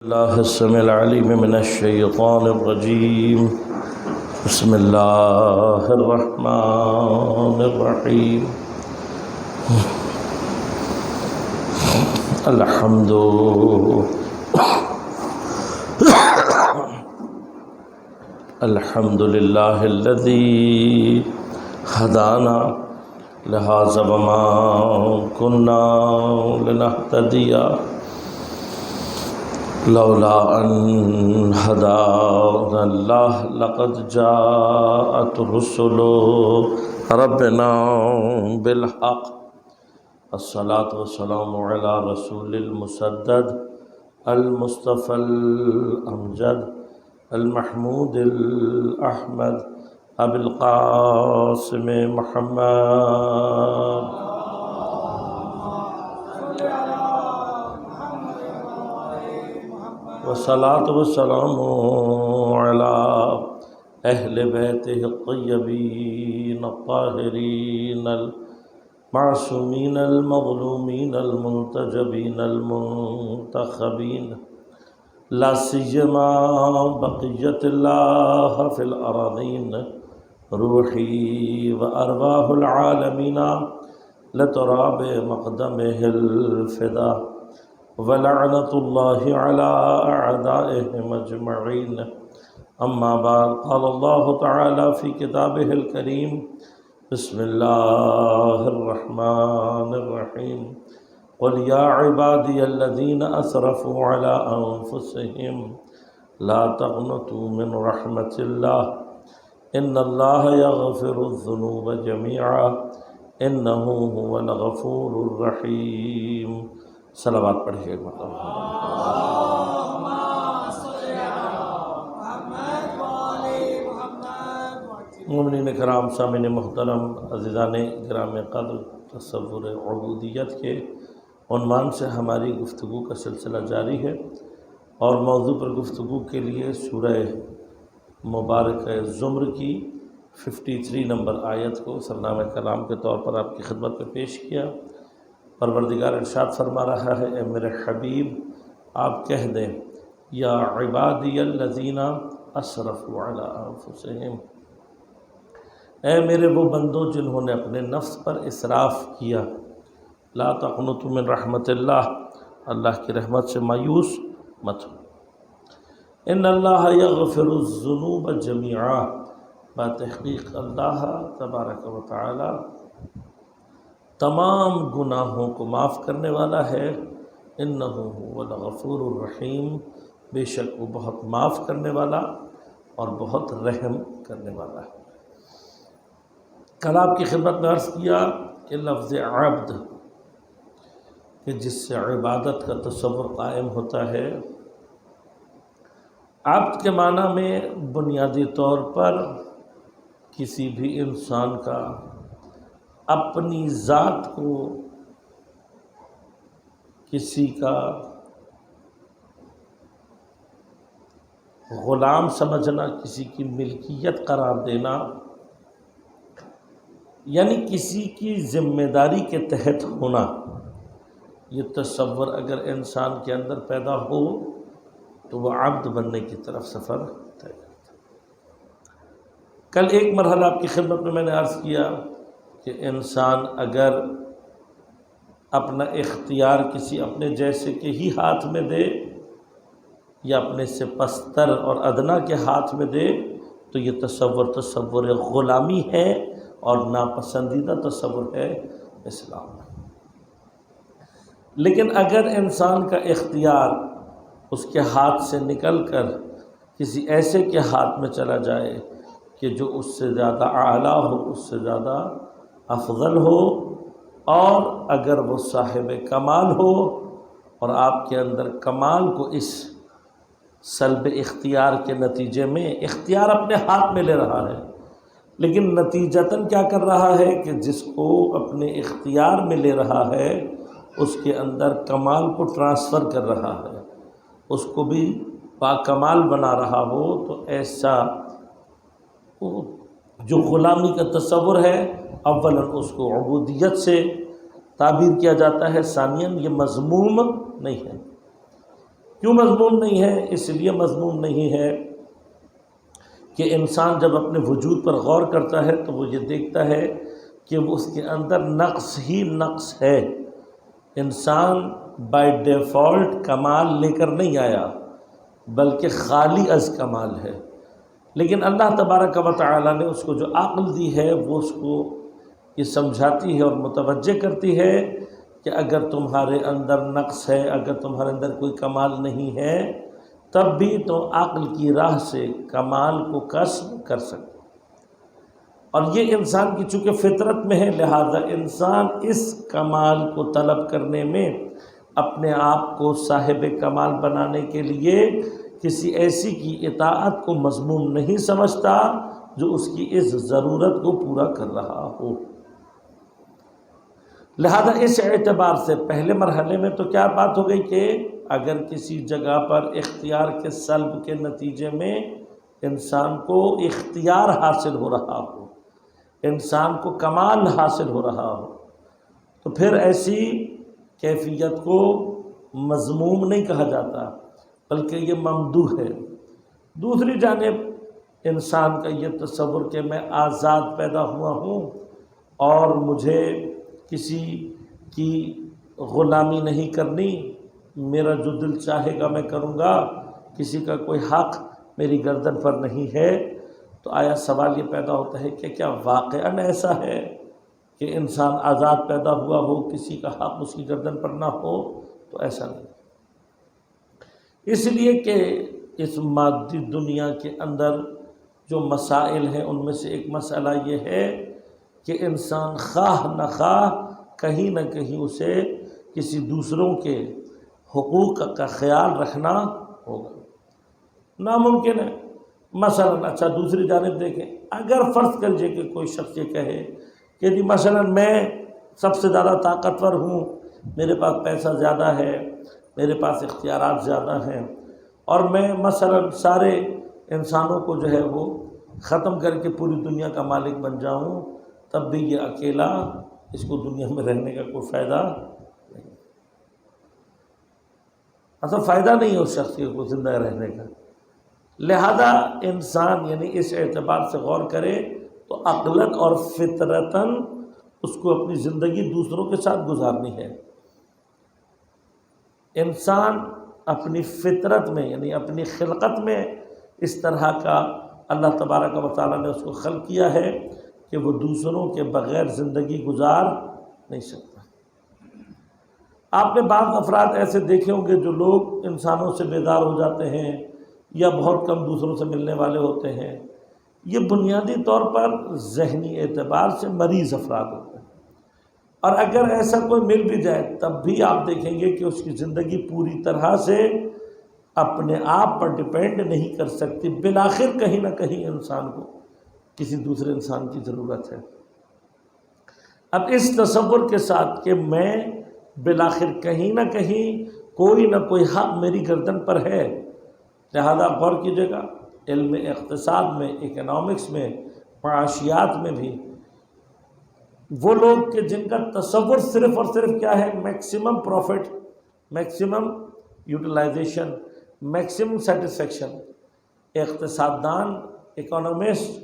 الله السميع العليم من الشيطان الرجيم. بسم الله الرحمن الرحيم. الحمد لله الذي هدانا لهذا وما كنا لنهتدي لولا أن هدانا الله لقد جاءت رسل ربنا بالحق. الصلاة والسلام على رسول المسدد المصطفى الأمجد المحمود الأحمد أبي القاسم محمد والصلاة والسلام على أهل بيته الطيبين الطاهرين المعصومين المظلومين المنتجبين المنتخبين، لا سيما بقية الله في الأراضين. روحي وأرواح العالمين لتراب مقدمه الفدا، ولعنة الله على أعدائهم أجمعين. أما بعد، قال الله تعالى في كتابه الكريم: بسم الله الرحمن الرحيم. قل يا عبادي الذين أسرفوا على أنفسهم لا تقنطوا من رحمة الله إن الله يغفر الذنوب جميعا إنه هو الغفور الرحيم. صلوات پڑھیے ایک مرتبہ. مومنین کرام، سامعین محترم، عزیزان گرام قدر، تصور عبودیت کے عنوان سے ہماری گفتگو کا سلسلہ جاری ہے، اور موضوع پر گفتگو کے لیے سورہ مبارکہ زمر کی 53 نمبر آیت کو سرنامہ کلام کے طور پر آپ کی خدمت میں پیش کیا. پروردگار ارشاد فرما رہا ہے: اے میرے حبیب، آپ کہہ دیں، یا عبادی الذین اسرفوا علی انفسہم، اے میرے وہ بندوں جنہوں نے اپنے نفس پر اسراف کیا، لا تقنطوا من رحمت اللہ، اللہ کی رحمت سے مایوس مت ہو. ان اللہ یغفر الذنوب جمیعا، بتحقیق اللہ تبارک و تعالی تمام گناہوں کو معاف کرنے والا ہے. انہ هو الغفور الرحیم، بے شک وہ بہت معاف کرنے والا اور بہت رحم کرنے والا ہے. کل آپ کی خدمت میں عرض کیا کہ لفظ عبد، کہ جس سے عبادت کا تصور قائم ہوتا ہے، عبد کے معنی میں بنیادی طور پر کسی بھی انسان کا اپنی ذات کو کسی کا غلام سمجھنا، کسی کی ملکیت قرار دینا، یعنی کسی کی ذمہ داری کے تحت ہونا، یہ تصور اگر انسان کے اندر پیدا ہو تو وہ عبد بننے کی طرف سفر طے کرتا. کل ایک مرحلہ آپ کی خدمت میں نے عرض کیا کہ انسان اگر اپنا اختیار کسی اپنے جیسے کے ہی ہاتھ میں دے، یا اپنے سے پستر اور ادنا کے ہاتھ میں دے، تو یہ تصور غلامی ہے اور ناپسندیدہ تصور ہے اسلام میں. لیکن اگر انسان کا اختیار اس کے ہاتھ سے نکل کر کسی ایسے کے ہاتھ میں چلا جائے کہ جو اس سے زیادہ اعلیٰ ہو، اس سے زیادہ افضل ہو، اور اگر وہ صاحب کمال ہو اور آپ کے اندر کمال کو اس سلب اختیار کے نتیجے میں اختیار اپنے ہاتھ میں لے رہا ہے، لیکن نتیجتاً کیا کر رہا ہے کہ جس کو اپنے اختیار میں لے رہا ہے اس کے اندر کمال کو ٹرانسفر کر رہا ہے، اس کو بھی باکمال بنا رہا ہو، تو ایسا جو غلامی کا تصور ہے، اولاً اس کو عبودیت سے تعبیر کیا جاتا ہے، ثانیاً یہ مذموم نہیں ہے. کیوں مضموم نہیں ہے؟ اس لیے مضموم نہیں ہے کہ انسان جب اپنے وجود پر غور کرتا ہے تو وہ یہ دیکھتا ہے کہ وہ اس کے اندر نقص ہی نقص ہے۔ انسان بائی ڈیفالٹ کمال لے کر نہیں آیا، بلکہ خالی از کمال ہے، لیکن اللہ تبارک و تعالی نے اس کو جو عقل دی ہے وہ اس کو یہ سمجھاتی ہے اور متوجہ کرتی ہے کہ اگر تمہارے اندر نقص ہے، اگر تمہارے اندر کوئی کمال نہیں ہے، تب بھی تو عقل کی راہ سے کمال کو کسب کر سکتے۔ اور یہ انسان کی چونکہ فطرت میں ہے، لہذا انسان اس کمال کو طلب کرنے میں اپنے آپ کو صاحب کمال بنانے کے لیے کسی ایسی کی اطاعت کو مذموم نہیں سمجھتا جو اس کی اس ضرورت کو پورا کر رہا ہو۔ لہذا اس اعتبار سے پہلے مرحلے میں تو کیا بات ہو گئی کہ اگر کسی جگہ پر اختیار کے سلب کے نتیجے میں انسان کو اختیار حاصل ہو رہا ہو، انسان کو کمال حاصل ہو رہا ہو، تو پھر ایسی کیفیت کو مذموم نہیں کہا جاتا، بلکہ یہ ممدوح ہے۔ دوسری جانب انسان کا یہ تصور کہ میں آزاد پیدا ہوا ہوں اور مجھے کسی کی غلامی نہیں کرنی، میرا جو دل چاہے گا میں کروں گا، کسی کا کوئی حق میری گردن پر نہیں ہے، تو آیا سوال یہ پیدا ہوتا ہے کہ کیا واقعاً ایسا ہے کہ انسان آزاد پیدا ہوا ہو، کسی کا حق اس کی گردن پر نہ ہو؟ تو ایسا نہیں، اس لیے کہ اس مادی دنیا کے اندر جو مسائل ہیں ان میں سے ایک مسئلہ یہ ہے کہ انسان خواہ نہ خواہ کہیں نہ کہیں اسے کسی دوسروں کے حقوق کا خیال رکھنا ہوگا، ناممکن ہے۔ مثلا اچھا دوسری جانب دیکھیں، اگر فرض کر لیجیے کہ کوئی شخص یہ کہے کہ جی مثلا میں سب سے زیادہ طاقتور ہوں، میرے پاس پیسہ زیادہ ہے، میرے پاس اختیارات زیادہ ہیں، اور میں مثلا سارے انسانوں کو جو ہے وہ ختم کر کے پوری دنیا کا مالک بن جاؤں، تب بھی یہ اکیلا، اس کو دنیا میں رہنے کا کوئی فائدہ نہیں، اصل فائدہ نہیں ہے اس شخص کو زندہ رہنے کا۔ لہذا انسان یعنی اس اعتبار سے غور کرے تو عقلاً اور فطرتاً اس کو اپنی زندگی دوسروں کے ساتھ گزارنی ہے۔ انسان اپنی فطرت میں یعنی اپنی خلقت میں اس طرح کا اللہ تبارک و تعالیٰ نے اس کو خلق کیا ہے کہ وہ دوسروں کے بغیر زندگی گزار نہیں سکتا۔ آپ نے بعض افراد ایسے دیکھے ہوں گے جو لوگ انسانوں سے بیزار ہو جاتے ہیں یا بہت کم دوسروں سے ملنے والے ہوتے ہیں، یہ بنیادی طور پر ذہنی اعتبار سے مریض افراد ہوتے ہیں، اور اگر ایسا کوئی مل بھی جائے تب بھی آپ دیکھیں گے کہ اس کی زندگی پوری طرح سے اپنے آپ پر ڈیپینڈ نہیں کر سکتی، بالآخر کہیں نہ کہیں انسان کو کسی دوسرے انسان کی ضرورت ہے۔ اب اس تصور کے ساتھ کہ میں بالآخر کہیں نہ کہیں کوئی نہ کوئی حق میری گردن پر ہے، لہذا غور کیجیے گا علم اقتصاد میں، اکنامکس میں، معاشیات میں بھی وہ لوگ کہ جن کا تصور صرف اور صرف کیا ہے، maximum profit, maximum utilization, maximum satisfaction, اقتصاد دان، اکانومسٹ،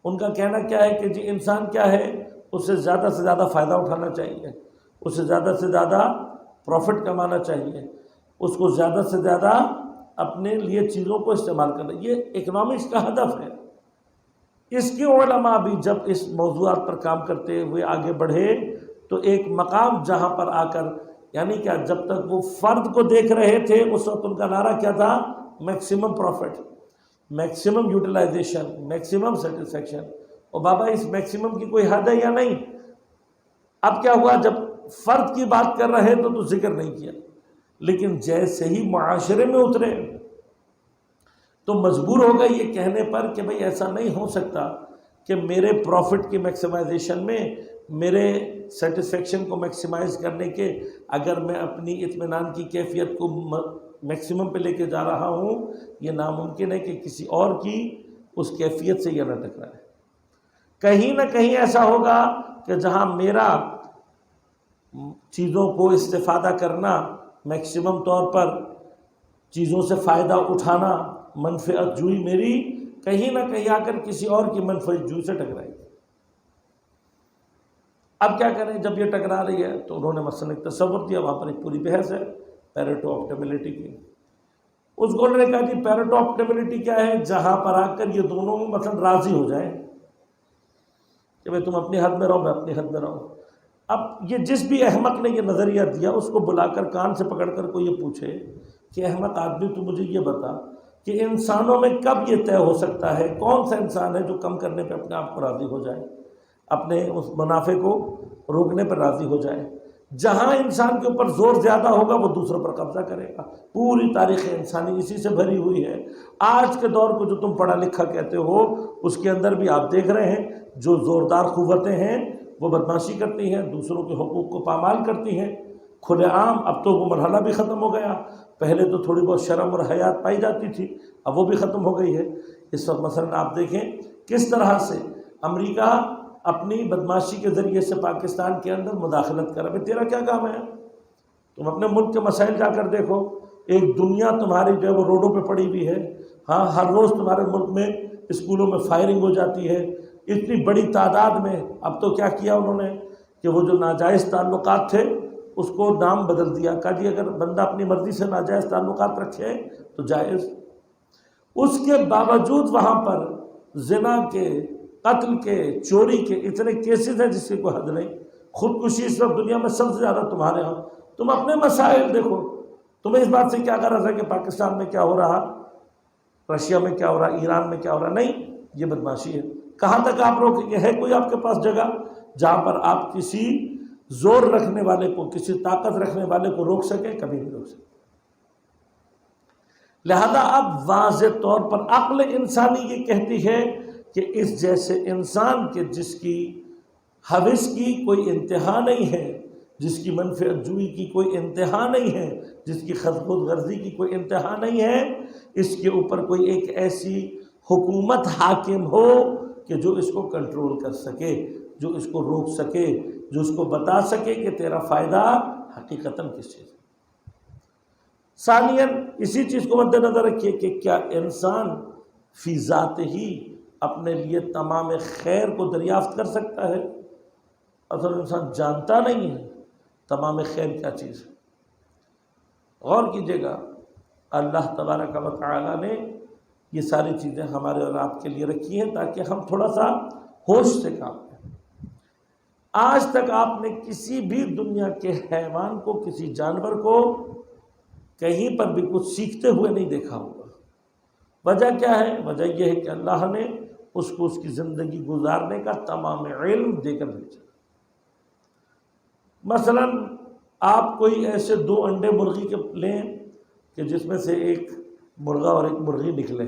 ان کا کہنا کیا ہے کہ جی انسان کیا ہے، اسے زیادہ سے زیادہ فائدہ اٹھانا چاہیے، اسے زیادہ سے زیادہ پروفٹ کمانا چاہیے، اس کو زیادہ سے زیادہ اپنے لیے چیزوں کو استعمال کرنا، یہ اکنامکس کا ہدف ہے۔ اس کے علماء بھی جب اس موضوعات پر کام کرتے ہوئے آگے بڑھے تو ایک مقام جہاں پر آ کر یعنی کیا، جب تک وہ فرد کو دیکھ رہے تھے اس وقت ان کا نعرہ کیا تھا، maximum profit, maximum utilization, maximum satisfaction, اور بابا اس میکسیمم کی کوئی حد ہے یا نہیں؟ اب کیا ہوا، جب فرد کی بات کر رہے تو ذکر نہیں کیا، لیکن جیسے ہی معاشرے میں اترے تو مجبور ہو گئے یہ کہنے پر کہ بھئی ایسا نہیں ہو سکتا کہ میرے پروفٹ کی میکسیمائزیشن میں، میرے سیٹسفیکشن کو میکسیمائز کرنے کے، اگر میں اپنی اطمینان کی کیفیت کو میکسیمم پہ لے کے جا رہا ہوں، یہ ناممکن ہے کہ کسی اور کی اس کیفیت سے یہ نہ ٹکرائے۔ کہیں نہ کہیں ایسا ہوگا کہ جہاں میرا چیزوں کو استفادہ کرنا میکسیمم طور پر چیزوں سے فائدہ اٹھانا، منفعت جوئی میری کہیں نہ کہیں آ کر کسی اور کی منفعت جوئی سے ٹکرائے گی۔ اب کیا کریں جب یہ ٹکرا رہی ہے؟ تو انہوں نے مثلا ایک تصور دیا، وہاں پر ایک پوری بحث ہے پیریٹو آپٹیملٹی کی۔ اس گولڈ نے کہا جی پیریٹو آپٹیملٹی کیا ہے؟ جہاں پر آ کر یہ دونوں مثلا راضی ہو جائیں کہ بھائی تم اپنی حد میں رہو، میں اپنی حد میں رہوں۔ اب یہ جس بھی احمق نے یہ نظریہ دیا اس کو بلا کر کان سے پکڑ کر کوئی یہ پوچھے کہ احمق آدمی تو مجھے یہ بتا کہ انسانوں میں کب یہ طے ہو سکتا ہے، کون سا انسان ہے جو کم کرنے پہ اپنے آپ کو راضی ہو جائے، اپنے اس منافع کو روکنے پر راضی ہو جائے؟ جہاں انسان کے اوپر زور زیادہ ہوگا وہ دوسروں پر قبضہ کرے گا۔ پوری تاریخ انسانی اسی سے بھری ہوئی ہے۔ آج کے دور کو جو تم پڑھا لکھا کہتے ہو اس کے اندر بھی آپ دیکھ رہے ہیں جو زوردار قوتیں ہیں وہ بدماشی کرتی ہیں، دوسروں کے حقوق کو پامال کرتی ہیں کھلے عام۔ اب تو وہ مرحلہ بھی ختم ہو گیا، پہلے تو تھوڑی بہت شرم اور حیات پائی جاتی تھی، اب وہ بھی ختم ہو گئی ہے۔ اس وقت مثلا آپ دیکھیں کس طرح سے امریکہ اپنی بدماشی کے ذریعے سے پاکستان کے اندر مداخلت کر رہا ہے۔ تیرا کیا کام ہے؟ تم اپنے ملک کے مسائل جا کر دیکھو۔ ایک دنیا تمہاری جو ہے وہ روڈوں پہ پڑی ہوئی ہے، ہاں ہر روز تمہارے ملک میں اسکولوں میں فائرنگ ہو جاتی ہے اتنی بڑی تعداد میں۔ اب تو کیا کیا انہوں نے کہ وہ جو ناجائز تعلقات تھے اس کو نام بدل دیا، کہا جی اگر بندہ اپنی مرضی سے ناجائز تعلقات رکھے تو جائز۔ اس کے باوجود وہاں پر زنا کے، قتل کے، چوری کے اتنے کیسز ہیں جس کی کوئی حد نہیں۔ خودکشی اس وقت دنیا میں سب سے زیادہ تمہارے ہاں۔ تم اپنے مسائل دیکھو، تمہیں اس بات سے کیا غرض ہے کہ پاکستان میں کیا ہو رہا، رشیا میں کیا ہو رہا، ایران میں کیا ہو رہا؟ نہیں، یہ بدماشی ہے۔ کہاں تک آپ روکیں گے؟ ہے کوئی آپ کے پاس جگہ جہاں پر آپ کسی زور رکھنے والے کو، کسی طاقت رکھنے والے کو روک سکیں؟ کبھی نہیں روک سکیں۔ لہذا اب واضح طور پر عقل انسانی یہ کہتی ہے کہ اس جیسے انسان کے جس کی ہوس کی کوئی انتہا نہیں ہے، جس کی منفعت جوئی کی کوئی انتہا نہیں ہے، جس کی خود غرضی کی کوئی انتہا نہیں ہے، اس کے اوپر کوئی ایک ایسی حکومت حاکم ہو کہ جو اس کو کنٹرول کر سکے، جو اس کو روک سکے، جو اس کو بتا سکے کہ تیرا فائدہ حقیقتاً کس چیز ہے۔ ثانیاً اسی چیز کو مد نظر رکھیے کہ کیا انسان فی ذات ہی اپنے لیے تمام خیر کو دریافت کر سکتا ہے؟ اصل انسان جانتا نہیں ہے تمام خیر کیا چیز ہے۔ غور کیجیے گا، اللہ تبارک و تعالیٰ نے یہ ساری چیزیں ہمارے اور آپ کے لیے رکھی ہیں تاکہ ہم تھوڑا سا ہوش سے کام کریں۔ آج تک آپ نے کسی بھی دنیا کے حیوان کو، کسی جانور کو کہیں پر بھی کچھ سیکھتے ہوئے نہیں دیکھا ہوگا۔ وجہ کیا ہے؟ وجہ یہ ہے کہ اللہ نے اس کو اس کی زندگی گزارنے کا تمام علم دے کر بھیجا۔ مثلا آپ کوئی ایسے 2 انڈے مرغی کے لیں کہ جس میں سے ایک مرغا اور ایک مرغی نکلے،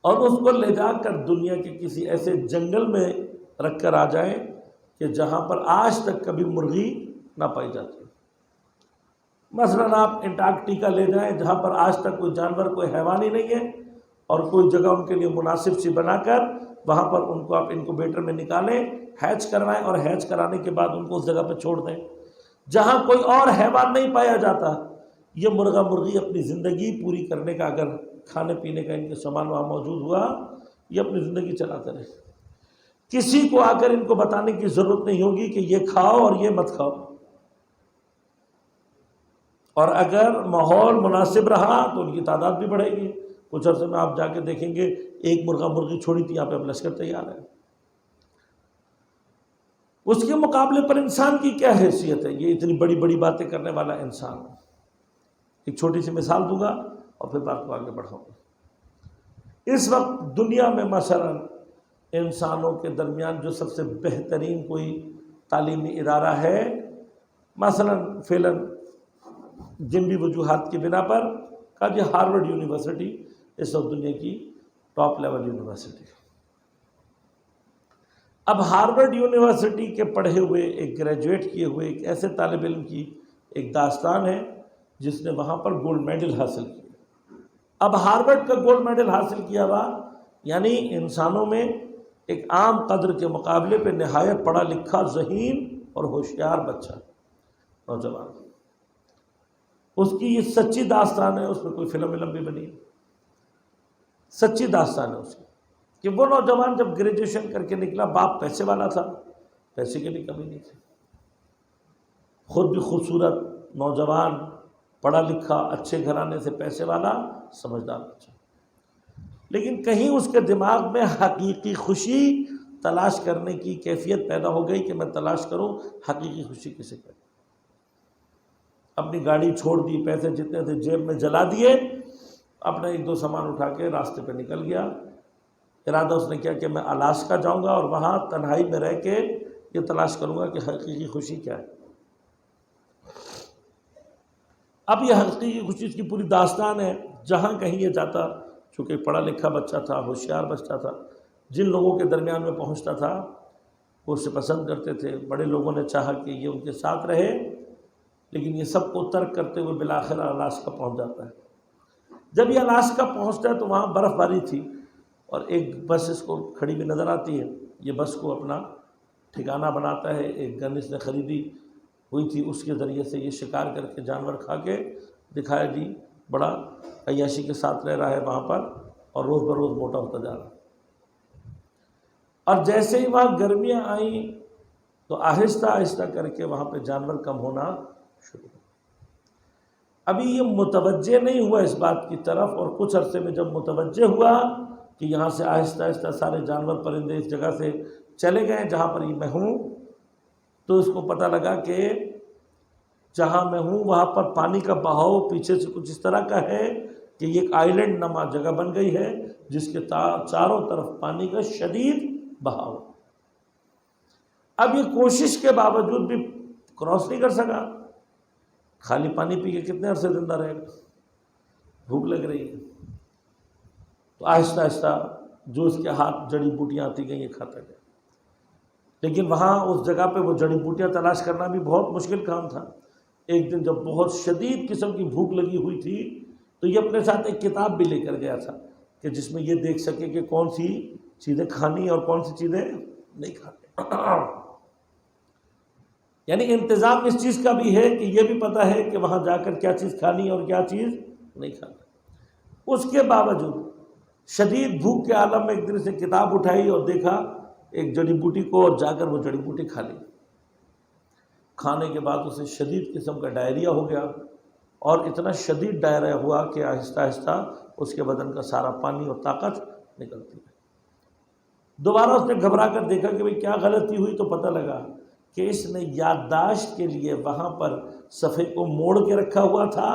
اور اس کو لے جا کر دنیا کے کسی ایسے جنگل میں رکھ کر آ جائیں کہ جہاں پر آج تک کبھی مرغی نہ پائی جاتی۔ مثلا آپ انٹارکٹیکا لے جائیں جہاں پر آج تک کوئی جانور، کوئی حیوان ہی نہیں ہے، اور کوئی جگہ ان کے لیے مناسب سی بنا کر وہاں پر ان کو آپ انکوبیٹر میں نکالیں، ہیچ کروائیں، اور ہیچ کرانے کے بعد ان کو اس جگہ پہ چھوڑ دیں جہاں کوئی اور حیوان نہیں پایا جاتا۔ یہ مرغا مرغی اپنی زندگی پوری کرنے کا، اگر کھانے پینے کا ان کے سامان وہاں موجود ہوا، یہ اپنی زندگی چلاتے رہے۔ کسی کو آ کر ان کو بتانے کی ضرورت نہیں ہوگی کہ یہ کھاؤ اور یہ مت کھاؤ، اور اگر ماحول مناسب رہا تو ان کی تعداد بھی بڑھے گی۔ کچھ عرصے میں آپ جا کے دیکھیں گے ایک مرغا مرغی چھوڑی تھی، یہاں پہ اب لشکر تیار ہے۔ اس کے مقابلے پر انسان کی کیا حیثیت ہے؟ یہ اتنی بڑی بڑی باتیں کرنے والا انسان۔ ایک چھوٹی سی مثال دوں گا اور پھر بات کو آگے بڑھاؤں گا۔ اس وقت دنیا میں مثلا انسانوں کے درمیان جو سب سے بہترین کوئی تعلیمی ادارہ ہے، مثلا فعلاً جن بھی وجوہات کی بنا پر کہا جی ہارورڈ یونیورسٹی اس وقت دنیا کی ٹاپ لیول یونیورسٹی ہے۔ اب ہارورڈ یونیورسٹی کے پڑھے ہوئے، ایک گریجویٹ کیے ہوئے ایک ایسے طالب علم کی ایک داستان ہے جس نے وہاں پر گولڈ میڈل حاصل کیا۔ اب ہارورڈ کا گولڈ میڈل حاصل کیا ہوا یعنی انسانوں میں ایک عام قدر کے مقابلے پہ نہایت پڑھا لکھا، ذہین اور ہوشیار بچہ، نوجوان۔ اس کی یہ سچی داستان ہے، اس میں کوئی فلم بھی بنی ہے، سچی داستان ہے اس کی، کہ وہ نوجوان جب گریجویشن کر کے نکلا، باپ پیسے والا تھا، پیسے کی بھی کمی نہیں تھی، خود بھی خوبصورت نوجوان، پڑھا لکھا، اچھے گھرانے سے، پیسے والا، سمجھدار بچہ، لیکن کہیں اس کے دماغ میں حقیقی خوشی تلاش کرنے کی کیفیت پیدا ہو گئی کہ میں تلاش کروں حقیقی خوشی کسے کہتے ہیں۔ اپنی گاڑی چھوڑ دی، پیسے جتنے تھے جیب میں جلا دیے، اپنا ایک دو سامان اٹھا کے راستے پہ نکل گیا۔ ارادہ اس نے کیا کہ میں الاسکا جاؤں گا اور وہاں تنہائی میں رہ کے یہ تلاش کروں گا کہ حقیقی خوشی کیا ہے۔ اب یہ حقیقی خوشی اس کی پوری داستان ہے۔ جہاں کہیں یہ جاتا، چونکہ پڑھا لکھا بچہ تھا، ہوشیار بچہ تھا، جن لوگوں کے درمیان میں پہنچتا تھا وہ اسے پسند کرتے تھے، بڑے لوگوں نے چاہا کہ یہ ان کے ساتھ رہے، لیکن یہ سب کو ترک کرتے ہوئے بالآخر الاسکا پہنچ جاتا ہے۔ جب یہ الاسکا پہنچتا ہے تو وہاں برف باری تھی، اور ایک بس اس کو کھڑی ہوئی نظر آتی ہے۔ یہ بس کو اپنا ٹھکانہ بناتا ہے، ایک گن اس نے خریدی ہوئی تھی، اس کے ذریعے سے یہ شکار کر کے جانور کھا کے دکھایا جی بڑا عیاشی کے ساتھ رہ رہا ہے وہاں پر، اور روز بروز موٹا ہوتا جا رہا ہے۔ اور جیسے ہی وہاں گرمیاں آئیں تو آہستہ آہستہ کر کے وہاں پہ جانور کم ہونا شروع ہو۔ ابھی یہ متوجہ نہیں ہوا اس بات کی طرف، اور کچھ عرصے میں جب متوجہ ہوا کہ یہاں سے آہستہ آہستہ سارے جانور پرندے اس جگہ سے چلے گئے جہاں پر میں ہوں، تو اس کو پتہ لگا کہ جہاں میں ہوں وہاں پر پانی کا بہاؤ پیچھے سے کچھ اس طرح کا ہے کہ یہ ایک آئی لینڈ نما جگہ بن گئی ہے جس کے چاروں طرف پانی کا شدید بہاؤ۔ اب یہ کوشش کے باوجود بھی کراس نہیں کر سکا، خالی پانی پی کے کتنے عرصے زندہ رہے گا، بھوک لگ رہی ہے، تو آہستہ آہستہ جو اس کے ہاتھ جڑی بوٹیاں آتی گئیں یہ کھاتا گیا۔ لیکن وہاں اس جگہ پہ وہ جڑی بوٹیاں تلاش کرنا بھی بہت مشکل کام تھا۔ ایک دن جب بہت شدید قسم کی بھوک لگی ہوئی تھی تو یہ اپنے ساتھ ایک کتاب بھی لے کر گیا تھا کہ جس میں یہ دیکھ سکے کہ کون سی چیزیں کھانی اور کون سی چیزیں نہیں کھانی۔ یعنی انتظام اس چیز کا بھی ہے کہ یہ بھی پتہ ہے کہ وہاں جا کر کیا چیز کھانی اور کیا چیز نہیں کھانی۔ اس کے باوجود شدید بھوک کے عالم میں ایک دن سے کتاب اٹھائی اور دیکھا ایک جڑی بوٹی کو، اور جا کر وہ جڑی بوٹی کھا لی۔ کھانے کے بعد اسے شدید قسم کا ڈائریا ہو گیا، اور اتنا شدید ڈائریا ہوا کہ آہستہ آہستہ اس کے بدن کا سارا پانی اور طاقت نکلتی ہے۔ دوبارہ اس نے گھبرا کر دیکھا کہ بھئی کیا غلطی ہوئی، تو پتہ لگا کہ اس نے یادداشت کے لیے وہاں پر صفحے کو موڑ کے رکھا ہوا تھا۔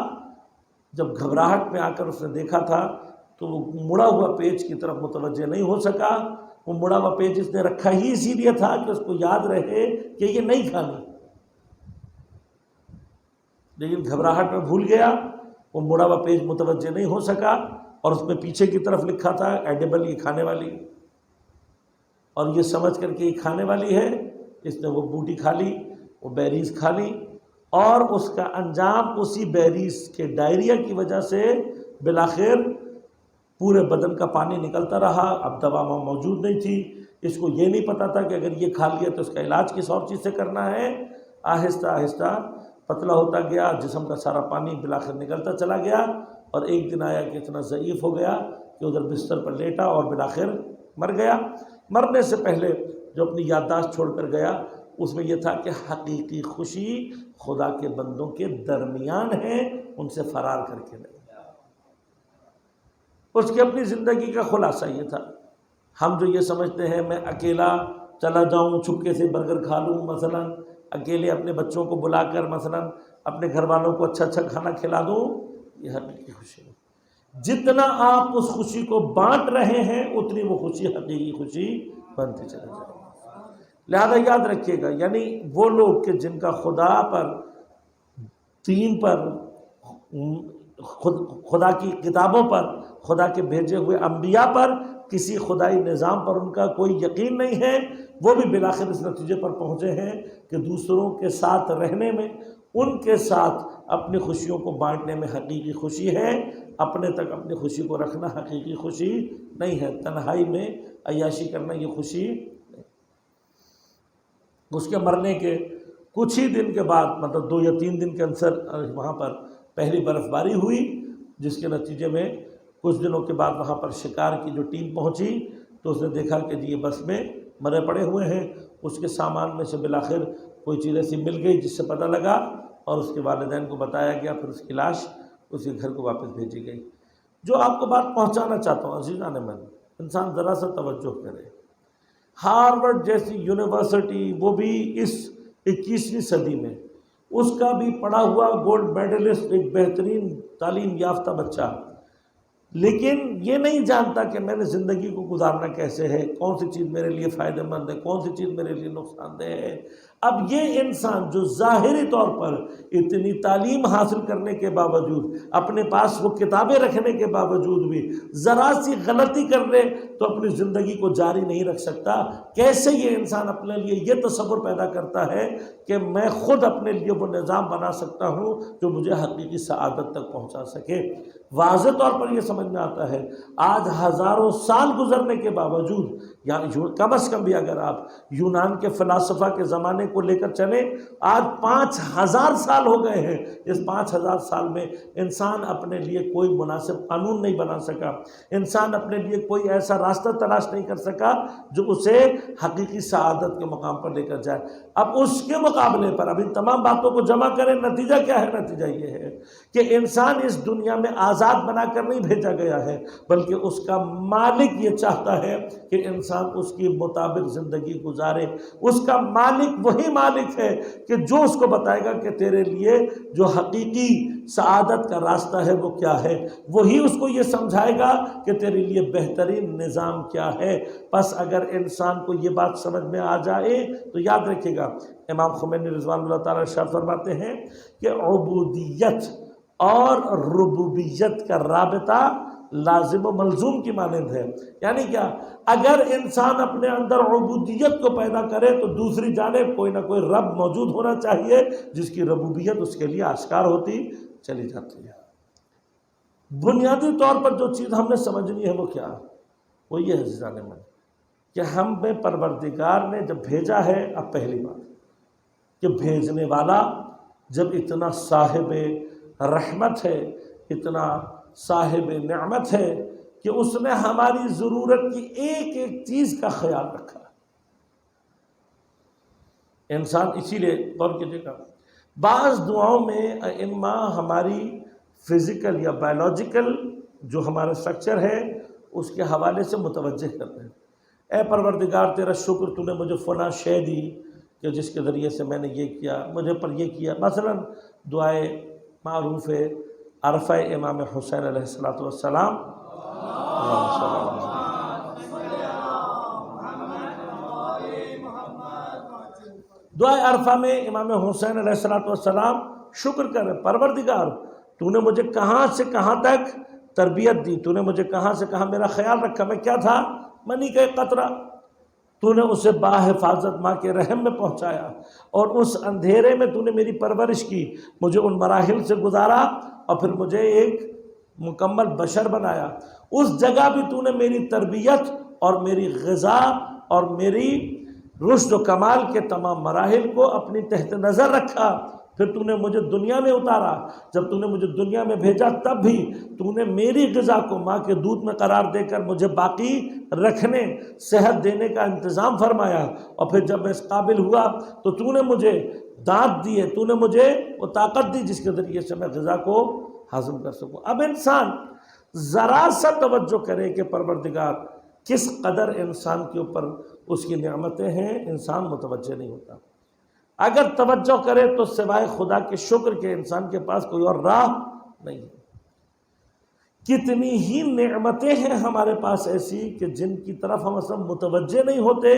جب گھبراہٹ میں آ کر اس نے دیکھا تھا تو وہ مڑا ہوا پیج کی طرف متوجہ نہیں ہو سکا۔ وہ مڑا ہوا پیج اس نے رکھا ہی اسی لیے تھا کہ اس کو یاد رہے کہ یہ نہیں کھانی، لیکن گھبراہٹ میں بھول گیا، وہ مڑا ہوا پیج متوجہ نہیں ہو سکا، اور اس میں پیچھے کی طرف لکھا تھا ایڈیبل، یہ کھانے والی، اور یہ سمجھ کر کے یہ کھانے والی ہے اس نے وہ بوٹی کھا لی، وہ بیریز کھا لی، اور اس کا انجام اسی بیریز کے ڈائریا کی وجہ سے بالآخر پورے بدن کا پانی نکلتا رہا۔ اب دوا موجود نہیں تھی، اس کو یہ نہیں پتا تھا کہ اگر یہ کھا لیا تو اس کا علاج کس اور چیز سے کرنا ہے۔ آہستہ آہستہ پتلا ہوتا گیا، جسم کا سارا پانی بالآخر نکلتا چلا گیا، اور ایک دن آیا کہ اتنا ضعیف ہو گیا کہ ادھر بستر پر لیٹا اور بالآخر مر گیا۔ مرنے سے پہلے جو اپنی یادداشت چھوڑ کر گیا اس میں یہ تھا کہ حقیقی خوشی خدا کے بندوں کے درمیان ہے، ان سے فرار کر کے نہیں۔ اس کی اپنی زندگی کا خلاصہ یہ تھا۔ ہم جو یہ سمجھتے ہیں میں اکیلا چلا جاؤں، چھپکے سے برگر کھا لوں، مثلا اکیلے اپنے بچوں کو بلا کر مثلا اپنے گھر والوں کو اچھا اچھا کھانا کھلا دوں، یہ حقیقی خوشی ہے۔ جتنا آپ اس خوشی کو بانٹ رہے ہیں اتنی وہ خوشی حقیقی خوشی بنتی چلی جائے گی۔ لہذا یاد رکھیے گا، یعنی وہ لوگ کہ جن کا خدا پر، دین پر، خدا کی کتابوں پر، خدا کے بھیجے ہوئے انبیاء پر، کسی خدائی نظام پر ان کا کوئی یقین نہیں ہے، وہ بھی بالآخر اس نتیجے پر پہنچے ہیں کہ دوسروں کے ساتھ رہنے میں، ان کے ساتھ اپنی خوشیوں کو بانٹنے میں حقیقی خوشی ہے، اپنے تک اپنی خوشی کو رکھنا حقیقی خوشی نہیں ہے۔ تنہائی میں عیاشی کرنا یہ خوشی نہیں۔ اس کے مرنے کے کچھ ہی دن کے بعد، مطلب 2 یا 3 دن کے اندر وہاں پر پہلی برف باری ہوئی، جس کے نتیجے میں کچھ دنوں کے بعد وہاں پر شکار کی جو ٹیم پہنچی تو اس نے دیکھا کہ یہ بس میں مرے پڑے ہوئے ہیں۔ اس کے سامان میں سے بالآخر کوئی چیز ایسی مل گئی جس سے پتہ لگا اور اس کے والدین کو بتایا گیا، پھر اس کی لاش اس کے گھر کو واپس بھیجی گئی۔ جو آپ کو بات پہنچانا چاہتا ہوں عزیزان من، انسان ذرا سا توجہ کرے۔ ہارورڈ جیسی یونیورسٹی، وہ بھی اس 21ویں صدی میں، اس کا بھی پڑھا ہوا گولڈ میڈلسٹ، ایک بہترین تعلیم یافتہ بچہ، لیکن یہ نہیں جانتا کہ میں نے زندگی کو گزارنا کیسے ہے، کون سی چیز میرے لیے فائدہ مند ہے، کون سی چیز میرے لیے نقصان دہ ہے۔ اب یہ انسان جو ظاہری طور پر اتنی تعلیم حاصل کرنے کے باوجود، اپنے پاس وہ کتابیں رکھنے کے باوجود بھی ذرا سی غلطی کر لے تو اپنی زندگی کو جاری نہیں رکھ سکتا۔ کیسے یہ انسان اپنے لیے یہ تصور پیدا کرتا ہے کہ میں خود اپنے لیے وہ نظام بنا سکتا ہوں جو مجھے حقیقی سعادت تک پہنچا سکے۔ واضح طور پر یہ سمجھ میں آتا ہے، آج ہزاروں سال گزرنے کے باوجود، یا کم از کم بھی اگر آپ یونان کے فلاسفہ کے زمانے کو لے کر چلیں، آج 5000 سال ہو گئے ہیں۔ اس 5000 سال میں انسان اپنے لیے کوئی مناسب قانون نہیں بنا سکا، انسان اپنے لیے کوئی ایسا راستہ تلاش نہیں کر سکا جو اسے حقیقی سعادت کے مقام پر لے کر جائے۔ اب اس کے مقابلے پر اب ان تمام باتوں کو جمع کریں، نتیجہ کیا ہے؟ نتیجہ یہ ہے کہ انسان اس دنیا میں آزاد بنا کر نہیں بھیجا گیا ہے، بلکہ اس کا مالک یہ چاہتا ہے کہ انسان اس کے مطابق زندگی گزارے۔ اس کا مالک وہی مالک ہے کہ جو اس کو بتائے گا کہ تیرے لیے جو حقیقی سعادت کا راستہ ہے وہ کیا ہے، وہی اس کو یہ سمجھائے گا کہ تیرے لیے بہترین نظام کیا ہے۔ پس اگر انسان کو یہ بات سمجھ میں آ جائے تو یاد رکھے گا، امام خمینی رضوان اللہ تعالیٰ ارشاد فرماتے ہیں کہ عبودیت اور ربوبیت کا رابطہ لازم و ملزوم کی مانند ہے۔ یعنی کیا؟ اگر انسان اپنے اندر عبودیت کو پیدا کرے تو دوسری جانب کوئی نہ کوئی رب موجود ہونا چاہیے جس کی ربوبیت اس کے لیے آشکار ہوتی چلی جاتی ہے۔ بنیادی طور پر جو چیز ہم نے سمجھنی ہے وہ کیا؟ وہ یہ ہے عزیزان من کہ ہم میں پروردگار نے جب بھیجا ہے، اب پہلی بات کہ بھیجنے والا جب اتنا صاحب رحمت ہے، اتنا صاحب نعمت ہے کہ اس نے ہماری ضرورت کی ایک ایک چیز کا خیال رکھا۔ انسان اسی لیے غور کیجیے گا، بعض دعاؤں میں ائمہ ہماری فزیکل یا بایولوجیکل جو ہمارا اسٹرکچر ہے اس کے حوالے سے متوجہ کرتے ہیں۔ اے پروردگار تیرا شکر، تو نے مجھے فلاں شے دی کہ جس کے ذریعے سے میں نے یہ کیا، مجھے پر یہ کیا۔ مثلا دعائے معروف ہے عرفہ امام حسین علیہ السلام، دعائے عرفہ میں امام حسین علیہ السلام شکر کرے، پروردگار تو نے مجھے کہاں سے کہاں تک تربیت دی، تو نے مجھے کہاں سے کہاں میرا خیال رکھا، میں کیا تھا؟ منی کا ایک قطرہ، تو نے اسے باحفاظت ماں کے رحم میں پہنچایا، اور اس اندھیرے میں تو نے میری پرورش کی، مجھے ان مراحل سے گزارا اور پھر مجھے ایک مکمل بشر بنایا۔ اس جگہ بھی تو نے میری تربیت اور میری غذا اور میری رشد و کمال کے تمام مراحل کو اپنی تحت نظر رکھا۔ پھر تو نے مجھے دنیا میں اتارا، جب تو نے مجھے دنیا میں بھیجا تب بھی تو نے میری غذا کو ماں کے دودھ میں قرار دے کر مجھے باقی رکھنے، صحت دینے کا انتظام فرمایا، اور پھر جب میں اس قابل ہوا تو نے مجھے دانت دیے، تو نے مجھے وہ طاقت دی جس کے ذریعے سے میں غذا کو ہضم کر سکوں۔ اب انسان ذرا سا توجہ کرے کہ پروردگار کس قدر انسان کے اوپر اس کی نعمتیں ہیں، انسان متوجہ نہیں ہوتا۔ اگر توجہ کرے تو سوائے خدا کے شکر کے انسان کے پاس کوئی اور راہ نہیں ہے۔ کتنی ہی نعمتیں ہیں ہمارے پاس ایسی کہ جن کی طرف ہم اصلا متوجہ نہیں ہوتے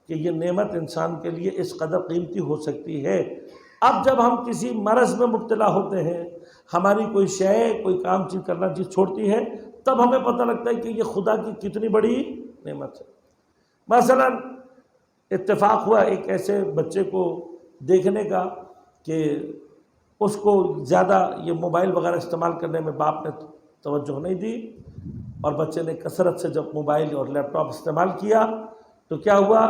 کہ یہ نعمت انسان کے لیے اس قدر قیمتی ہو سکتی ہے۔ اب جب ہم کسی مرض میں مبتلا ہوتے ہیں، ہماری کوئی شے، کوئی کام چیز کرنا چیز چھوڑتی ہے، تب ہمیں پتہ لگتا ہے کہ یہ خدا کی کتنی بڑی نعمت ہے۔ مثلا اتفاق ہوا ایک ایسے بچے کو دیکھنے کا کہ اس کو زیادہ یہ موبائل وغیرہ استعمال کرنے میں باپ نے توجہ نہیں دی، اور بچے نے کثرت سے جب موبائل اور لیپ ٹاپ استعمال کیا تو کیا ہوا،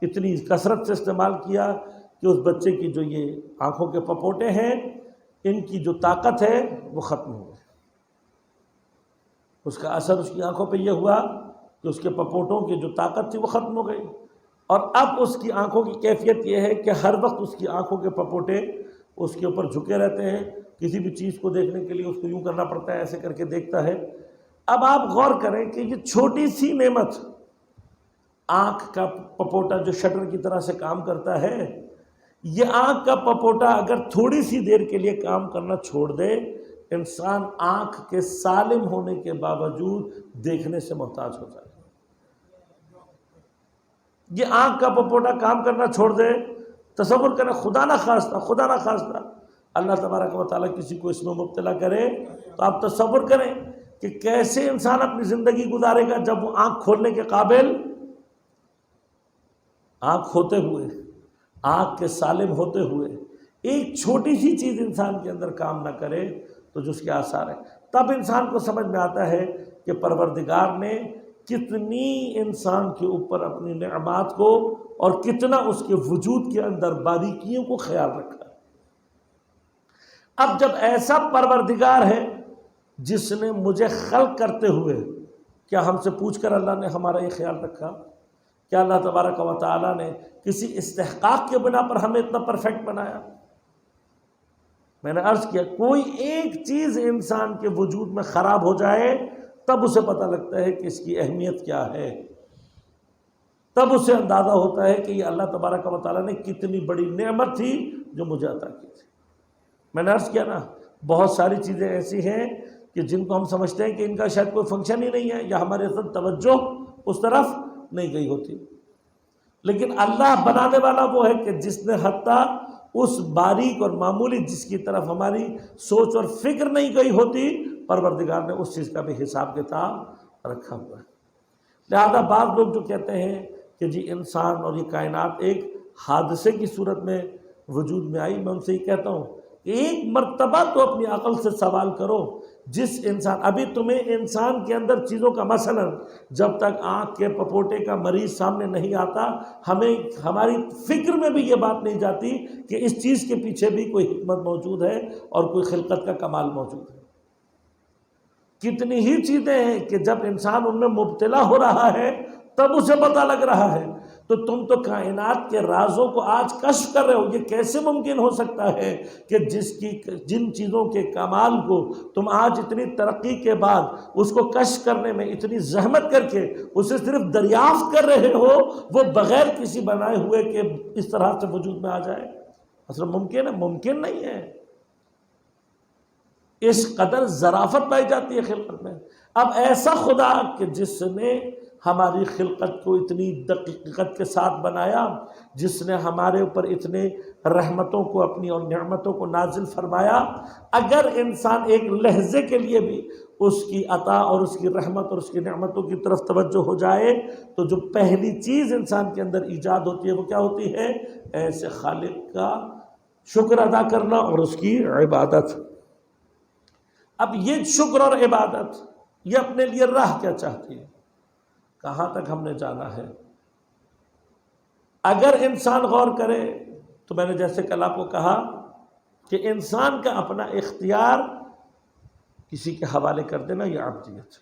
اتنی کثرت سے استعمال کیا کہ اس بچے کی جو یہ آنکھوں کے پپوٹے ہیں ان کی جو طاقت ہے وہ ختم ہو گئی۔ اس کا اثر اس کی آنکھوں پہ یہ ہوا کہ اس کے پپوٹوں کی جو طاقت تھی وہ ختم ہو گئی، اور اب اس کی آنکھوں کی کیفیت یہ ہے کہ ہر وقت اس کی آنکھوں کے پپوٹے اس کے اوپر جھکے رہتے ہیں، کسی بھی چیز کو دیکھنے کے لیے اس کو یوں کرنا پڑتا ہے، ایسے کر کے دیکھتا ہے۔ اب آپ غور کریں کہ یہ چھوٹی سی نعمت، آنکھ کا پپوٹا جو شٹر کی طرح سے کام کرتا ہے، یہ آنکھ کا پپوٹا اگر تھوڑی سی دیر کے لیے کام کرنا چھوڑ دے، انسان آنکھ کے سالم ہونے کے باوجود دیکھنے سے محتاج ہو جائے۔ یہ آنکھ کا پپوٹا کام کرنا چھوڑ دے، تصور کریں خدا نہ خواستہ اللہ تبارک و تعالیٰ کسی کو اس میں مبتلا کرے، تو آپ تصور کریں کہ کیسے انسان اپنی زندگی گزارے گا جب وہ آنکھ کھولنے کے قابل، آنکھ ہوتے ہوئے، آنکھ کے سالم ہوتے ہوئے ایک چھوٹی سی چیز انسان کے اندر کام نہ کرے تو جو اس کے آثار ہیں۔ تب انسان کو سمجھ میں آتا ہے کہ پروردگار نے کتنی انسان کے اوپر اپنی نعمات کو اور کتنا اس کے وجود کے اندر باریکیوں کو خیال رکھا ہے۔ اب جب ایسا پروردگار ہے جس نے مجھے خلق کرتے ہوئے، کیا ہم سے پوچھ کر اللہ نے ہمارا یہ خیال رکھا؟ کیا اللہ تبارک و تعالیٰ نے کسی استحقاق کے بنا پر ہمیں اتنا پرفیکٹ بنایا؟ میں نے عرض کیا کوئی ایک چیز انسان کے وجود میں خراب ہو جائے تب اسے پتہ لگتا ہے کہ اس کی اہمیت کیا ہے، تب اسے اندازہ ہوتا ہے کہ یہ اللہ تبارک و تعالیٰ نے کتنی بڑی نعمت تھی جو مجھے عطا کی تھی۔ میں نے عرض کیا نا، بہت ساری چیزیں ایسی ہیں کہ جن کو ہم سمجھتے ہیں کہ ان کا شاید کوئی فنکشن ہی نہیں ہے، یا ہمارے ساتھ توجہ اس طرف نہیں گئی ہوتی، لیکن اللہ بنانے والا وہ ہے کہ جس نے حتیٰ اس باریک اور معمولی جس کی طرف ہماری سوچ اور فکر نہیں گئی ہوتی، پروردگار نے اس چیز کا بھی حساب کتاب رکھا ہوا ہے۔ لہذا بعض لوگ جو کہتے ہیں کہ جی انسان اور یہ کائنات ایک حادثے کی صورت میں وجود میں آئی، میں ان سے یہ کہتا ہوں کہ ایک مرتبہ تو اپنی عقل سے سوال کرو، جس انسان، ابھی تمہیں انسان کے اندر چیزوں کا مثلا جب تک آنکھ کے پپوٹے کا مریض سامنے نہیں آتا، ہماری فکر میں بھی یہ بات نہیں جاتی کہ اس چیز کے پیچھے بھی کوئی حکمت موجود ہے اور کوئی خلقت کا کمال موجود ہے۔ کتنی ہی چیزیں ہیں کہ جب انسان ان میں مبتلا ہو رہا ہے تب اسے پتہ لگ رہا ہے، تو تم تو کائنات کے رازوں کو آج کشف کر رہے ہو۔ یہ کیسے ممکن ہو سکتا ہے کہ جن چیزوں کے کمال کو تم آج اتنی ترقی کے بعد اس کو کشف کرنے میں اتنی زحمت کر کے اسے صرف دریافت کر رہے ہو، وہ بغیر کسی بنائے ہوئے کہ اس طرح سے وجود میں آ جائے؟ اصل ممکن ہے؟ ممکن نہیں ہے۔ اس قدر ظرافت پائی جاتی ہے خلقت میں۔ اب ایسا خدا کہ جس نے ہماری خلقت کو اتنی دقت کے ساتھ بنایا، جس نے ہمارے اوپر اتنے رحمتوں کو اپنی اور نعمتوں کو نازل فرمایا، اگر انسان ایک لحظے کے لیے بھی اس کی عطا اور اس کی رحمت اور اس کی نعمتوں کی طرف توجہ ہو جائے تو جو پہلی چیز انسان کے اندر ایجاد ہوتی ہے وہ کیا ہوتی ہے؟ ایسے خالق کا شکر ادا کرنا اور اس کی عبادت۔ اب یہ شکر اور عبادت یہ اپنے لیے راہ کیا چاہتی ہے؟ کہاں تک ہم نے جانا ہے؟ اگر انسان غور کرے تو میں نے جیسے کل آپ کو کہا کہ انسان کا اپنا اختیار کسی کے حوالے کر دینا یہ عبدیت۔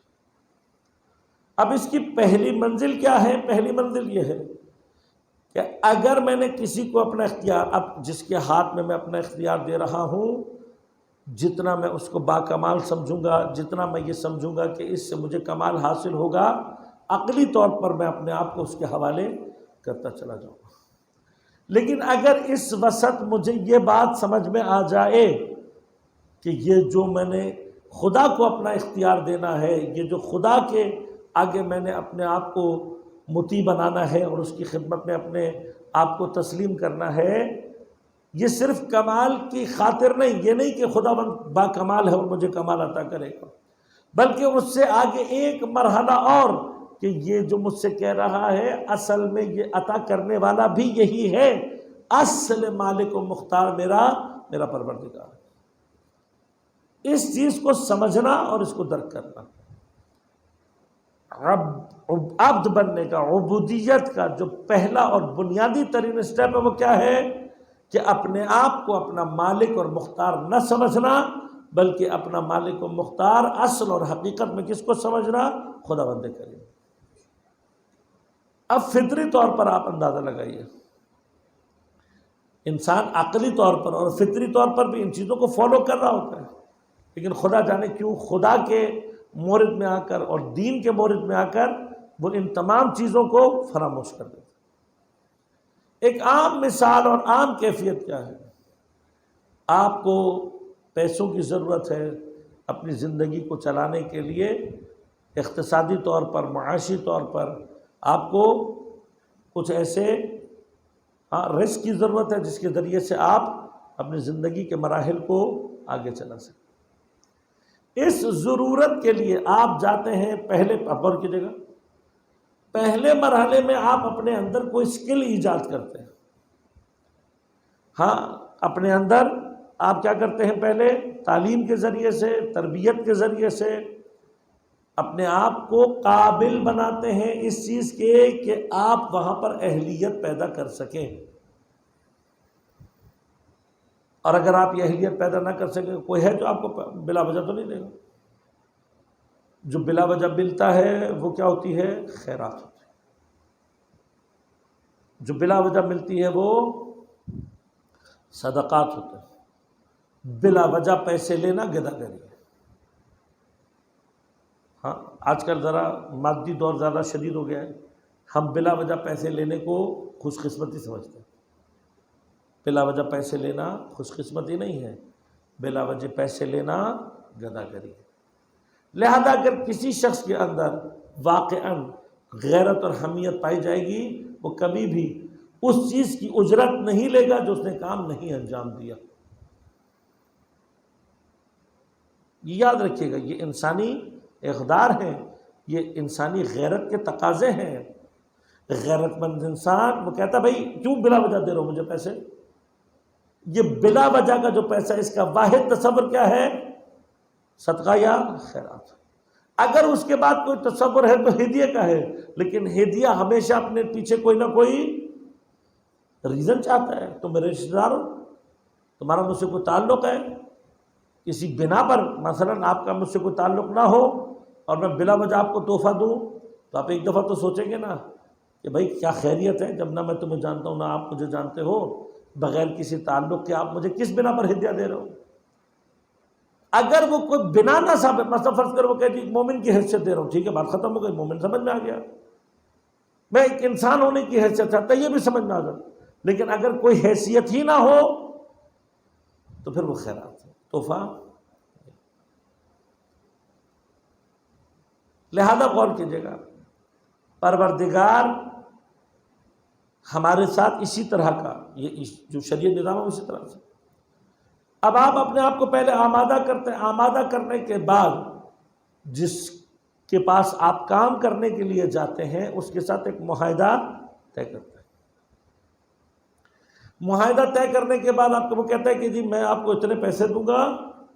اب اس کی پہلی منزل کیا ہے؟ پہلی منزل یہ ہے کہ اگر میں نے کسی کو اپنا اختیار، اب جس کے ہاتھ میں اپنا اختیار دے رہا ہوں، جتنا میں اس کو باکمال سمجھوں گا، جتنا میں یہ سمجھوں گا کہ اس سے مجھے کمال حاصل ہوگا، عقلی طور پر میں اپنے آپ کو اس کے حوالے کرتا چلا جاؤں گا۔ لیکن اگر اس وسط مجھے یہ بات سمجھ میں آ جائے کہ یہ جو میں نے خدا کو اپنا اختیار دینا ہے، یہ جو خدا کے آگے میں نے اپنے آپ کو مطیع بنانا ہے اور اس کی خدمت میں اپنے آپ کو تسلیم کرنا ہے، یہ صرف کمال کی خاطر نہیں، یہ نہیں کہ خدا با کمال ہے اور مجھے کمال عطا کرے گا، بلکہ اس سے آگے ایک مرحلہ اور کہ یہ جو مجھ سے کہہ رہا ہے اصل میں یہ عطا کرنے والا بھی یہی ہے، اصل مالک و مختار میرا پروردگار ہے۔ اس چیز کو سمجھنا اور اس کو درک کرنا، عبد بننے کا، عبودیت کا جو پہلا اور بنیادی ترین اسٹیپ ہے وہ کیا ہے؟ کہ اپنے آپ کو اپنا مالک اور مختار نہ سمجھنا، بلکہ اپنا مالک و مختار اصل اور حقیقت میں کس کو سمجھنا؟ خدا بند کریم۔ اب فطری طور پر آپ اندازہ لگائیے، انسان عقلی طور پر اور فطری طور پر بھی ان چیزوں کو فالو کر رہا ہوتا ہے، لیکن خدا جانے کیوں خدا کے مورد میں آ کر اور دین کے مورد میں آ کر وہ ان تمام چیزوں کو فراموش کر دیتے۔ ایک عام مثال اور عام کیفیت کیا ہے؟ آپ کو پیسوں کی ضرورت ہے اپنی زندگی کو چلانے کے لیے، اقتصادی طور پر، معاشی طور پر آپ کو کچھ ایسے رزق کی ضرورت ہے جس کے ذریعے سے آپ اپنی زندگی کے مراحل کو آگے چلا سکیں۔ اس ضرورت کے لیے آپ جاتے ہیں پہلے غور کیجیے گا، پہلے مرحلے میں آپ اپنے اندر کوئی اسکل ایجاد کرتے ہیں۔ اپنے اندر آپ کیا کرتے ہیں؟ پہلے تعلیم کے ذریعے سے، تربیت کے ذریعے سے اپنے آپ کو قابل بناتے ہیں اس چیز کے کہ آپ وہاں پر اہلیت پیدا کر سکیں۔ اور اگر آپ یہ اہلیت پیدا نہ کر سکیں، کوئی ہے جو آپ کو بلا وجہ تو نہیں دے گا۔ جو بلا وجہ ملتا ہے وہ کیا ہوتی ہے؟ خیرات ہوتی ہے۔ جو بلا وجہ ملتی ہے وہ صدقات ہوتے ہیں۔ بلا وجہ پیسے لینا گدا گری ہے۔ آج کل ذرا مادی دور زیادہ شدید ہو گیا ہے، ہم بلا وجہ پیسے لینے کو خوش قسمتی سمجھتے ہیں۔ بلا وجہ پیسے لینا خوش قسمتی نہیں ہے، بلا وجہ پیسے لینا گدا گری ہے۔ لہذا اگر کسی شخص کے اندر واقعاً غیرت اور حمیت پائی جائے گی، وہ کبھی بھی اس چیز کی اجرت نہیں لے گا جو اس نے کام نہیں انجام دیا۔ یہ یاد رکھیے گا، یہ انسانی اقدار ہیں، یہ انسانی غیرت کے تقاضے ہیں۔ غیرت مند انسان وہ کہتا بھائی کیوں بلا وجہ دے رہے ہو مجھے پیسے؟ یہ بلا وجہ کا جو پیسہ، اس کا واحد تصور کیا ہے؟ صدقہ یا خیرات۔ اگر اس کے بعد کوئی تصور ہے تو ہدیہ کا ہے، لیکن ہدیہ ہمیشہ اپنے پیچھے کوئی نہ کوئی ریزن چاہتا ہے۔ تم میرے رشتہ دار ہو، تمہارا مجھ سے کوئی تعلق ہے، کسی بنا پر مثلا آپ کا مجھ سے کوئی تعلق نہ ہو اور میں بلا وجہ آپ کو تحفہ دوں، تو آپ ایک دفعہ تو سوچیں گے نا کہ بھائی کیا خیریت ہے، جب نہ میں تمہیں جانتا ہوں نہ آپ مجھے جانتے ہو، بغیر کسی تعلق کے آپ مجھے کس بنا پر ہدیہ دے رہے ہو؟ اگر وہ کوئی بنا نہ ثابت، مثلا فرض کر وہ کہ جی مومن کی حیثیت دے رہا ہوں، ٹھیک ہے بات ختم ہو گئی، مومن سمجھ میں آ گیا، میں ایک انسان ہونے کی حیثیت چاہتا، یہ بھی سمجھ میں آ گیا۔ لیکن اگر کوئی حیثیت ہی نہ ہو تو پھر وہ خیرات ہے، تحفہ۔ لہذا غور کیجیے گا، پروردگار ہمارے ساتھ اسی طرح کا، یہ جو شریعت نظام ہے اسی طرح سے۔ اب آپ اپنے آپ کو پہلے آمادہ کرتے ہیں، آمادہ کرنے کے بعد جس کے پاس آپ کام کرنے کے لیے جاتے ہیں اس کے ساتھ ایک معاہدہ طے کرتے ہیں۔ معاہدہ طے کرنے کے بعد آپ کو وہ کہتا ہے کہ جی میں آپ کو اتنے پیسے دوں گا،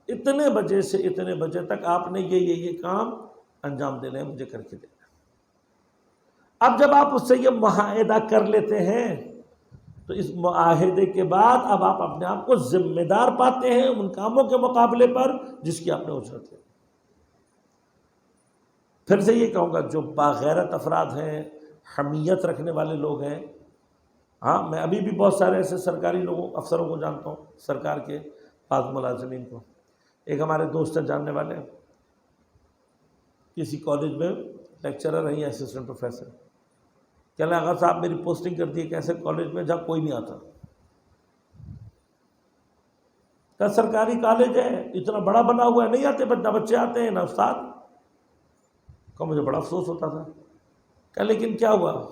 اتنے بجے سے اتنے بجے تک آپ نے یہ کام انجام دینا ہے، مجھے کر کے دینا۔ اب جب آپ اس سے یہ معاہدہ کر لیتے ہیں تو اس معاہدے کے بعد اب آپ اپنے آپ کو ذمہ دار پاتے ہیں ان کاموں کے مقابلے پر جس کی آپ نے اجرت لی۔ پھر سے یہ کہوں گا، جو باغیرت افراد ہیں، حمیت رکھنے والے لوگ ہیں، میں ابھی بھی بہت سارے ایسے سرکاری لوگوں افسروں کو جانتا ہوں، سرکار کے بعض ملازمین کو۔ ایک ہمارے دوست ہیں جاننے والے، کسی کالج میں لیکچرر ہیں یا اسسٹنٹ پروفیسر، کہ آغا صاحب میری پوسٹنگ کر دی ایک ایسے کالج میں جہاں کوئی نہیں آتا۔ کہ سرکاری کالج ہے، اتنا بڑا بنا ہوا ہے، نہیں آتے، نہ بچے آتے ہیں نہ استاد۔ کہ مجھے بڑا افسوس ہوتا تھا۔ کہ لیکن کیا ہوا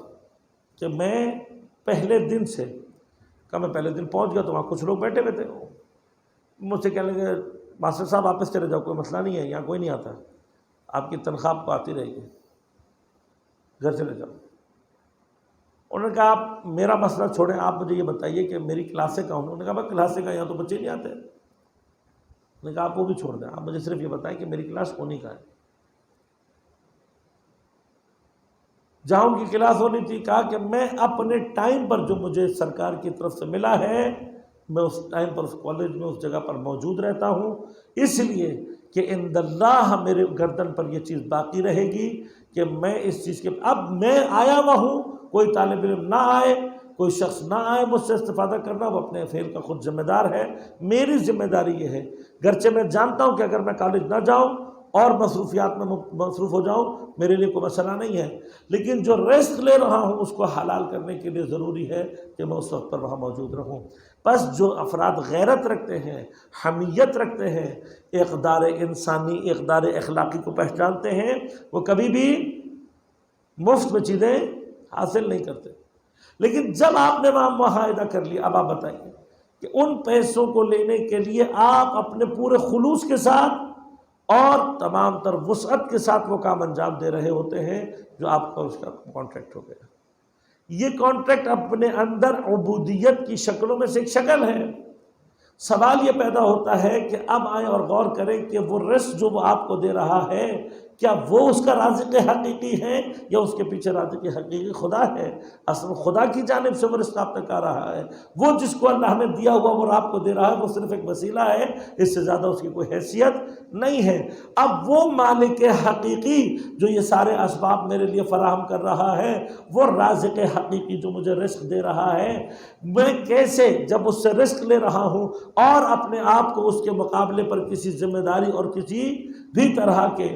کہ میں پہلے دن سے، کہ میں پہلے دن پہنچ گیا تو وہاں کچھ لوگ بیٹھے ہوئے تھے، مجھ سے کہنے لگے ماسٹر صاحب واپس چلے جاؤ، کوئی مسئلہ نہیں ہے، یہاں کوئی نہیں آتا، آپ کی تنخواہ آپ کو آتی رہے گی، گھر چلے جاؤ۔ انہوں نے کہا آپ میرا مسئلہ چھوڑیں، آپ مجھے یہ بتائیے کہ میری کلاسیں کہاں؟ انہوں نے کہا میں کلاسیں کہاں، یہاں تو بچے نہیں آتے۔ انہوں نے کہا آپ وہ بھی چھوڑ دیں، آپ مجھے صرف یہ بتائیں کہ میری کلاس ہونی کہاں ہے۔ جہاں ان کی کلاس ہونی تھی، کہا کہ میں اپنے ٹائم پر جو مجھے سرکار کی طرف سے ملا ہے میں اس ٹائم پر اس کالج میں اس جگہ پر موجود رہتا ہوں، اس لیے کہ عند اللہ میرے گردن پر یہ چیز باقی رہے گی کہ میں اس چیز کے اب میں آیا ہوا ہوں، کوئی طالب علم نہ آئے، کوئی شخص نہ آئے مجھ سے استفادہ کرنا، وہ اپنے فعل کا خود ذمہ دار ہے۔ میری ذمہ داری یہ ہے، گرچہ میں جانتا ہوں کہ اگر میں کالج نہ جاؤں اور مصروفیات میں مصروف ہو جاؤں میرے لیے کوئی مسئلہ نہیں ہے، لیکن جو رزق لے رہا ہوں اس کو حلال کرنے کے لیے ضروری ہے کہ میں اس وقت پر وہاں موجود رہوں۔ بس جو افراد غیرت رکھتے ہیں، حمیت رکھتے ہیں، اقدار انسانی، اقدار اخلاقی کو پہچانتے ہیں، وہ کبھی بھی مفت میں چیزیں حاصل نہیں کرتے۔ لیکن جب آپ نے وہاں معاہدہ کر لیا، اب آپ بتائیے کہ ان پیسوں کو لینے کے لیے آپ اپنے پورے خلوص کے ساتھ اور تمام تر وسعت کے ساتھ وہ کام انجام دے رہے ہوتے ہیں جو آپ کا اس کا کانٹریکٹ ہو گیا۔ یہ کانٹریکٹ اپنے اندر عبودیت کی شکلوں میں سے ایک شکل ہے۔ سوال یہ پیدا ہوتا ہے کہ اب آئیں اور غور کریں کہ وہ رزق جو وہ آپ کو دے رہا ہے کیا وہ اس کا رازق حقیقی ہے یا اس کے پیچھے رازق حقیقی خدا ہے؟ اصل خدا کی جانب سے وہ رزق آپ تک آ رہا ہے، وہ جس کو اللہ نے دیا ہوا وہ آپ کو دے رہا ہے، وہ صرف ایک وسیلہ ہے، اس سے زیادہ اس کی کوئی حیثیت نہیں ہے۔ اب وہ مالک حقیقی جو یہ سارے اسباب میرے لیے فراہم کر رہا ہے، وہ رازق حقیقی جو مجھے رزق دے رہا ہے، میں کیسے جب اس سے رزق لے رہا ہوں اور اپنے آپ کو اس کے مقابلے پر کسی ذمہ داری اور کسی بھی طرح کے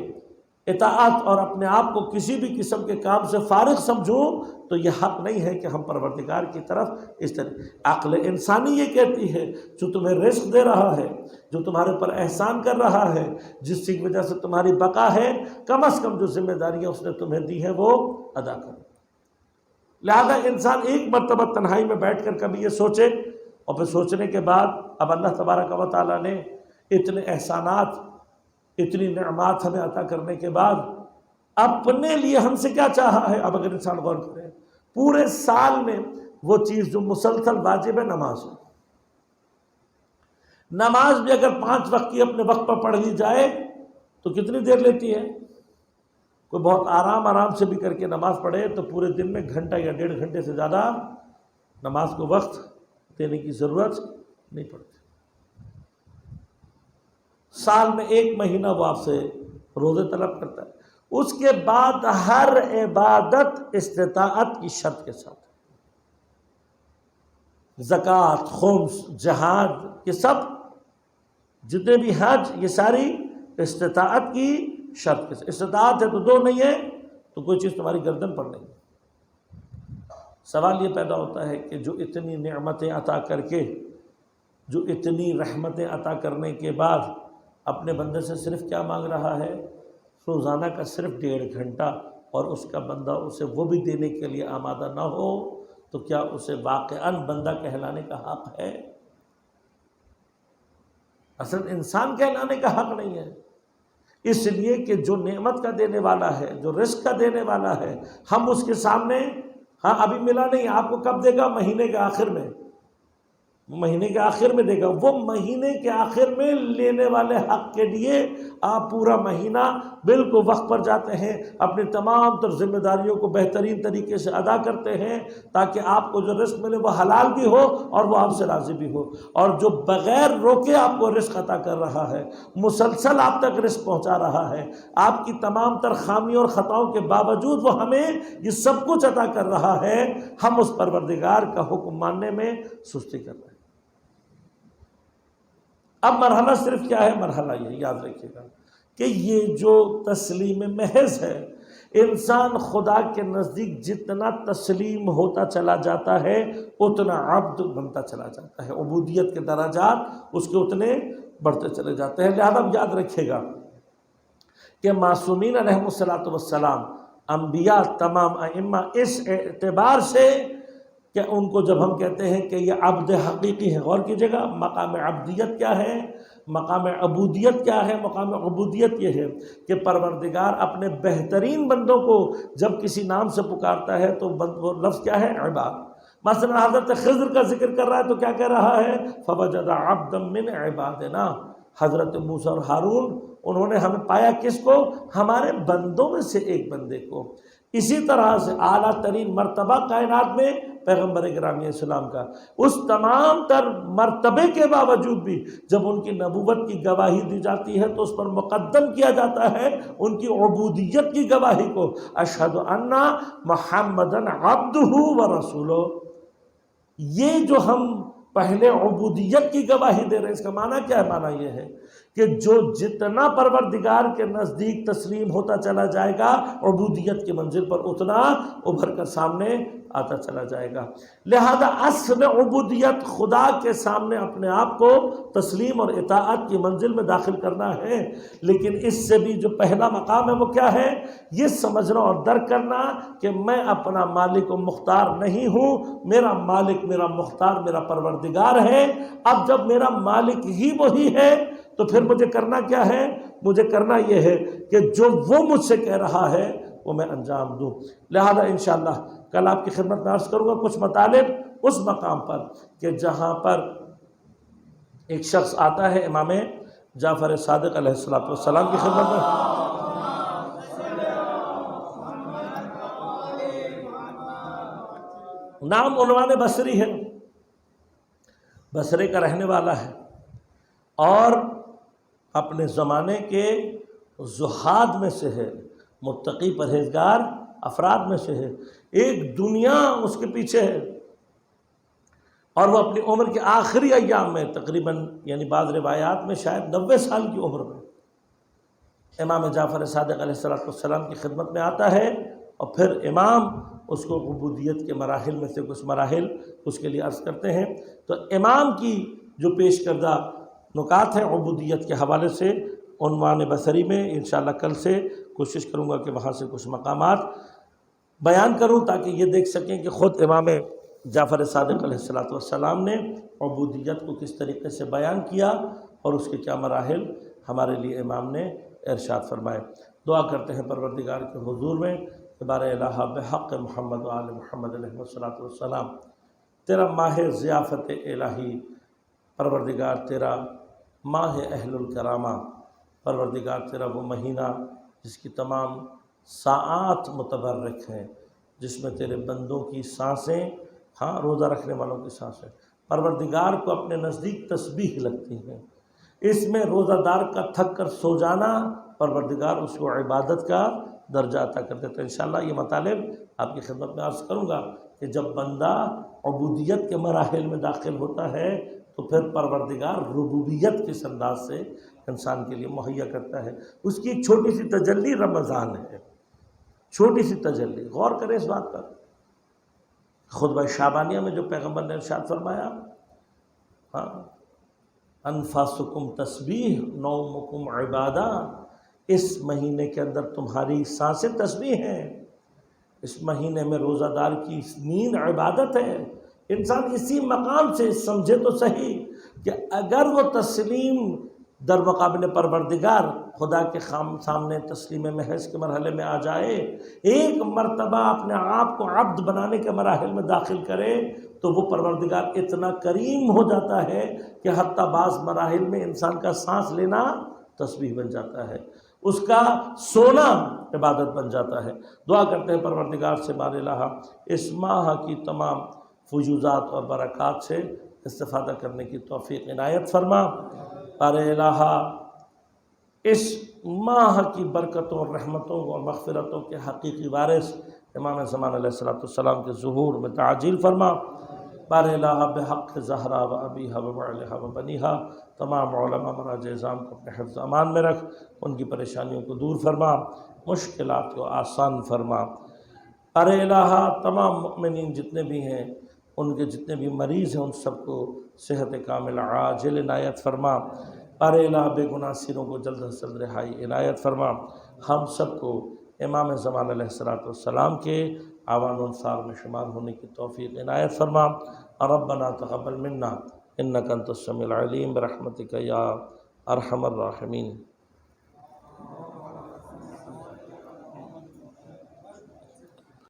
اطاعت اور اپنے آپ کو کسی بھی قسم کے کام سے فارغ سمجھوں، تو یہ حق نہیں ہے کہ ہم پروردگار کی طرف اس طرح۔ عقل انسانی یہ کہتی ہے جو تمہیں رزق دے رہا ہے، جو تمہارے پر احسان کر رہا ہے، جس کی وجہ سے تمہاری بقا ہے، کم از کم جو ذمہ داریاں اس نے تمہیں دی ہیں وہ ادا کرو۔ لہذا انسان ایک مرتبہ تنہائی میں بیٹھ کر کبھی یہ سوچے، اور پھر سوچنے کے بعد اب اللہ تبارک و تعالیٰ نے اتنے احسانات، اتنی نعمات ہمیں عطا کرنے کے بعد اپنے لیے ہم سے کیا چاہا ہے۔ اب اگر انسان غور کرے پورے سال میں وہ چیز جو مسلسل واجب ہے، نماز ہے۔ نماز بھی اگر 5 وقت کی اپنے وقت پر پڑھ لی جائے تو کتنی دیر لیتی ہے؟ کوئی بہت آرام سے بھی کر کے نماز پڑھے تو پورے دن میں گھنٹہ یا 1.5 گھنٹے سے زیادہ نماز کو وقت دینے کی ضرورت نہیں پڑتی۔ سال میں 1 مہینہ وہ آپ سے روزے طلب کرتا ہے، اس کے بعد ہر عبادت استطاعت کی شرط کے ساتھ، زکوٰۃ، خمس، جہاد، یہ سب جتنے بھی حج، یہ ساری استطاعت کی شرط کے ساتھ۔ استطاعت ہے تو 2 نہیں ہے تو کوئی چیز تمہاری گردن پر نہیں۔ سوال یہ پیدا ہوتا ہے کہ جو اتنی نعمتیں عطا کر کے، جو اتنی رحمتیں عطا کرنے کے بعد اپنے بندے سے صرف کیا مانگ رہا ہے؟ روزانہ کا صرف 1.5 گھنٹہ، اور اس کا بندہ اسے وہ بھی دینے کے لیے آمادہ نہ ہو تو کیا اسے واقعاً بندہ کہلانے کا حق ہے؟ اصل انسان کہلانے کا حق نہیں ہے، اس لیے کہ جو نعمت کا دینے والا ہے، جو رزق کا دینے والا ہے، ہم اس کے سامنے ہاں ابھی ملا نہیں، آپ کو کب دے گا؟ مہینے کے آخر میں، مہینے کے آخر میں دے گا۔ وہ مہینے کے آخر میں لینے والے حق کے لیے آپ پورا مہینہ بالکل وقت پر جاتے ہیں، اپنی تمام تر ذمہ داریوں کو بہترین طریقے سے ادا کرتے ہیں تاکہ آپ کو جو رزق ملے وہ حلال بھی ہو اور وہ آپ سے راضی بھی ہو۔ اور جو بغیر روکے آپ کو رزق عطا کر رہا ہے، مسلسل آپ تک رزق پہنچا رہا ہے، آپ کی تمام تر خامیوں اور خطاؤں کے باوجود وہ ہمیں یہ سب کچھ عطا کر رہا ہے، ہم اس پروردگار کا حکم ماننے میں سستی کر رہے ہیں۔ اب مرحلہ صرف کیا ہے؟ مرحلہ یہ یاد رکھیے گا کہ یہ جو تسلیم محض ہے، انسان خدا کے نزدیک جتنا تسلیم ہوتا چلا جاتا ہے اتنا عبد بنتا چلا جاتا ہے، عبودیت کے درجات اس کے اتنے بڑھتے چلے جاتے ہیں۔ لہذا یاد رکھیے گا کہ معصومین علیہم الصلاۃ والسلام، انبیاء، تمام ائمہ، اس اعتبار سے کہ ان کو جب ہم کہتے ہیں کہ یہ عبد حقیقی ہے، غور کیجیے گا مقام عبدیت کیا ہے، مقام عبودیت کیا ہے؟ مقام عبودیت یہ ہے کہ پروردگار اپنے بہترین بندوں کو جب کسی نام سے پکارتا ہے تو وہ لفظ کیا ہے؟ عباد۔ مثلا حضرت خضر کا ذکر کر رہا ہے تو کیا کہہ رہا ہے؟ فوجد عبدا من عبادنا۔ حضرت موسیٰ اور ہارون انہوں نے ہمیں پایا کس کو؟ ہمارے بندوں میں سے ایک بندے کو۔ اسی طرح سے اعلیٰ ترین مرتبہ کائنات میں پیغمبر گرامی علیہ السلام کا، اس تمام تر مرتبے کے باوجود بھی جب ان کی نبوت کی گواہی دی جاتی ہے تو اس پر مقدم کیا جاتا ہے ان کی عبودیت کی گواہی کو، اشہد ان محمدن عبدہ ورسولہ۔ یہ جو ہم پہلے عبودیت کی گواہی دے رہے ہیں، اس کا معنی کیا ہے؟ معنی یہ ہے کہ جو جتنا پروردگار کے نزدیک تسلیم ہوتا چلا جائے گا عبودیت کی منزل پر اتنا ابھر کر سامنے آتا چلا جائے گا۔ لہذا اصل عبودیت خدا کے سامنے اپنے آپ کو تسلیم اور اطاعت کی منزل میں داخل کرنا ہے، لیکن اس سے بھی جو پہلا مقام ہے وہ کیا ہے؟ یہ سمجھنا اور درک کرنا کہ میں اپنا مالک و مختار نہیں ہوں، میرا مالک میرا مختار میرا پروردگار ہے۔ اب جب میرا مالک ہی وہی ہے تو پھر مجھے کرنا کیا ہے؟ مجھے کرنا یہ ہے کہ جو وہ مجھ سے کہہ رہا ہے وہ میں انجام دوں۔ لہذا انشاءاللہ کل آپ کی خدمت میں عرض کروں گا کچھ مطالب اس مقام پر کہ جہاں پر ایک شخص آتا ہے امام جعفر صادق علیہ السلام کی خدمت میں، نام عنوان بصری ہے، بصرے کا رہنے والا ہے اور اپنے زمانے کے زہاد میں سے ہے، متقی پرہیزگار افراد میں سے ہے، ایک دنیا اس کے پیچھے ہے، اور وہ اپنی عمر کے آخری ایام میں تقریباً یعنی بعض روایات میں شاید 90 سال کی عمر میں امام جعفر صادق علیہ السلام کی خدمت میں آتا ہے، اور پھر امام اس کو عبودیت کے مراحل میں سے کچھ مراحل اس کے لیے عرض کرتے ہیں۔ تو امام کی جو پیش کردہ نکات ہیں عبودیت کے حوالے سے عنوان بصری میں انشاءاللہ کل سے کوشش کروں گا کہ وہاں سے کچھ مقامات بیان کروں تاکہ یہ دیکھ سکیں کہ خود امام جعفر صادق علیہ السلام نے عبودیت کو کس طریقے سے بیان کیا اور اس کے کیا مراحل ہمارے لیے امام نے ارشاد فرمائے۔ دعا کرتے ہیں پروردگار کے حضور میں کہ بار الہ بحق محمد و آل محمد علیہ السلام، تیرا ماہ ضیافت الہی پروردگار، تیرا ماہ اہل الکرامہ پروردگار، تیرا وہ مہینہ جس کی تمام ساعات متبرک ہیں، جس میں تیرے بندوں کی سانسیں، ہاں روزہ رکھنے والوں کی سانسیں پروردگار کو اپنے نزدیک تسبیح لگتی ہیں، اس میں روزہ دار کا تھک کر سو جانا پروردگار اس کو عبادت کا درجہ عطا کر دیتا ہے۔ انشاءاللہ یہ مطالب آپ کی خدمت میں عرض کروں گا کہ جب بندہ عبودیت کے مراحل میں داخل ہوتا ہے تو پھر پروردگار ربوبیت کے انداز سے انسان کے لیے مہیا کرتا ہے۔ اس کی ایک چھوٹی سی تجلی رمضان ہے، چھوٹی سی تجلی، غور کریں اس بات پر۔ خطبہ شعبانیہ میں جو پیغمبر نے ارشاد فرمایا، ہاں انفاسکم تسبیح نومکم عبادہ، اس مہینے کے اندر تمہاری سانسیں تسبیح ہیں، اس مہینے میں روزہ دار کی نیند عبادت ہے۔ انسان اسی مقام سے سمجھے تو صحیح کہ اگر وہ تسلیم در مقابل پروردگار خدا کے سامنے تسلیم محض کے مرحلے میں آ جائے، ایک مرتبہ اپنے آپ کو عبد بنانے کے مراحل میں داخل کرے تو وہ پروردگار اتنا کریم ہو جاتا ہے کہ حتیٰ بعض مراحل میں انسان کا سانس لینا تسبیح بن جاتا ہے، اس کا سونا عبادت بن جاتا ہے۔ دعا کرتے ہیں پروردگار سے بار الہ اس ماہ کی تمام فیوضات اور برکات سے استفادہ کرنے کی توفیق عنایت فرما۔ بار الہ اس ماہ کی برکتوں اور رحمتوں اور مغفرتوں کے حقیقی وارث امام زمان علیہ السلام کے ظہور میں تعجیل فرما۔ بار الہ بحق زہرا و ابیہا و بعلہا و بنیہا، تمام علماء مراجع اعظام کو اپنے حفظ امان میں رکھ، ان کی پریشانیوں کو دور فرما، مشکلات کو آسان فرما۔ بار الہ تمام مؤمنین جتنے بھی ہیں، ان کے جتنے بھی مریض ہیں، ان سب کو صحت کامل عاجل عنایت فرما۔ بار الہ بے گناہ سیروں کو جلد از جلد رہائی عنایت فرما۔ ہم سب کو امام زمان علیہ السلام کے اعوان و انصار میں شمار ہونے کی توفیق عنایت فرما۔ ربنا تقبل منا انک انت السمیع العلیم برحمتک یا ارحم الراحمین۔